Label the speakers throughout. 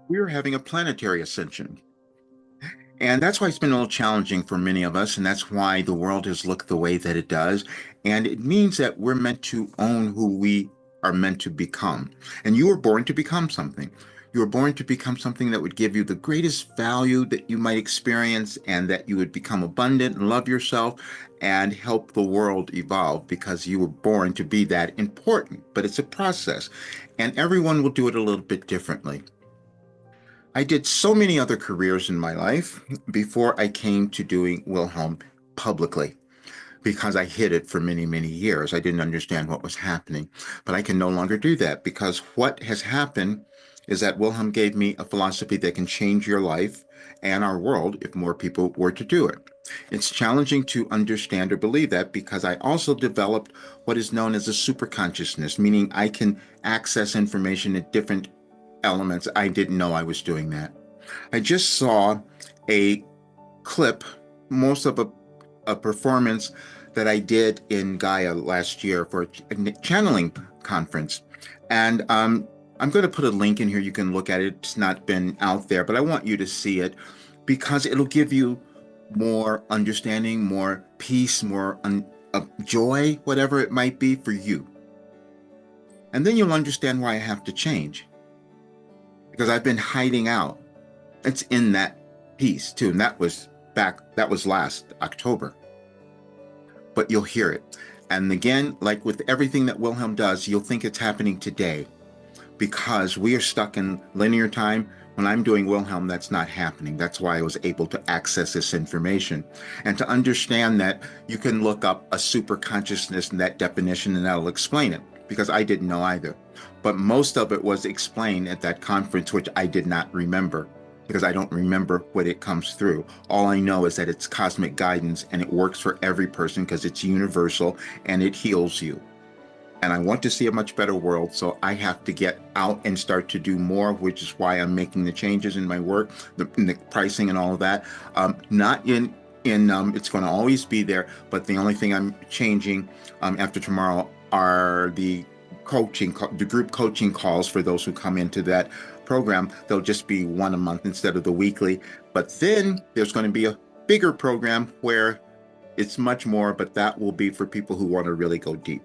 Speaker 1: we're having a planetary ascension. And that's why it's been a little challenging for many of us. And that's why the world has looked the way that it does. And it means that we're meant to own who we are meant to become. And you were born to become something. You were born to become something that would give you the greatest value that you might experience, and that you would become abundant and love yourself and help the world evolve, because you were born to be that important. But it's a process, and everyone will do it a little bit differently. I did so many other careers in my life before I came to doing Wilhelm publicly, because I hid it for many, many years. I didn't understand what was happening. But I can no longer do that, because what has happened is that Wilhelm gave me a philosophy that can change your life and our world if more people were to do it. It's challenging to understand or believe that, because I also developed what is known as a superconsciousness, meaning I can access information at different elements. I didn't know I was doing that. I just saw a clip, most of a performance that I did in Gaia last year for a channeling conference. And I'm going to put a link in here. You can look at it. It's not been out there, but I want you to see it, because it'll give you more understanding, more peace, more joy, whatever it might be for you. And then you'll understand why I have to change, because I've been hiding out. It's in that piece too. And that was last October. But you'll hear it. And again, like with everything that Wilhelm does, you'll think it's happening today, because we are stuck in linear time. When I'm doing Wilhelm, that's not happening. That's why I was able to access this information. And to understand that, you can look up a super consciousness and that definition, and that'll explain it, because I didn't know either. But most of it was explained at that conference, which I did not remember, because I don't remember what it comes through. All I know is that it's cosmic guidance, and it works for every person because it's universal and it heals you. And I want to see a much better world, so I have to get out and start to do more, which is why I'm making the changes in my work, in the pricing and all of that. Not in it's going to always be there, but the only thing I'm changing after tomorrow are the group coaching calls for those who come into that program. They'll just be one a month instead of the weekly. But then there's going to be a bigger program where it's much more, but that will be for people who want to really go deep.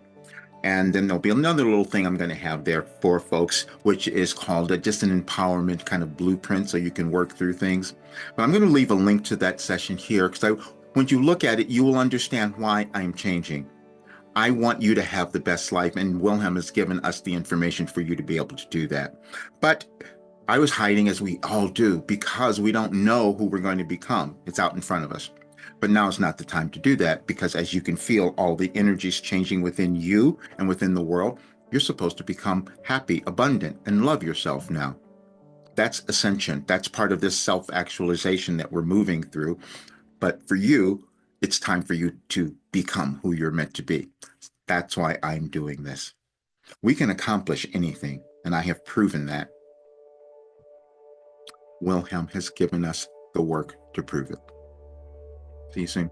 Speaker 1: And then there'll be another little thing I'm going to have there for folks, which is called just an empowerment kind of blueprint, so you can work through things. But I'm going to leave a link to that session here, because when you look at it, you will understand why I'm changing. I want you to have the best life, and Wilhelm has given us the information for you to be able to do that. But I was hiding, as we all do, because we don't know who we're going to become. It's out in front of us. But now is not the time to do that, because as you can feel all the energies changing within you and within the world, you're supposed to become happy, abundant, and love yourself now. That's ascension. That's part of this self-actualization that we're moving through. But for you, it's time for you to become who you're meant to be. That's why I'm doing this. We can accomplish anything, and I have proven that. Wilhelm has given us the work to prove it. See you soon.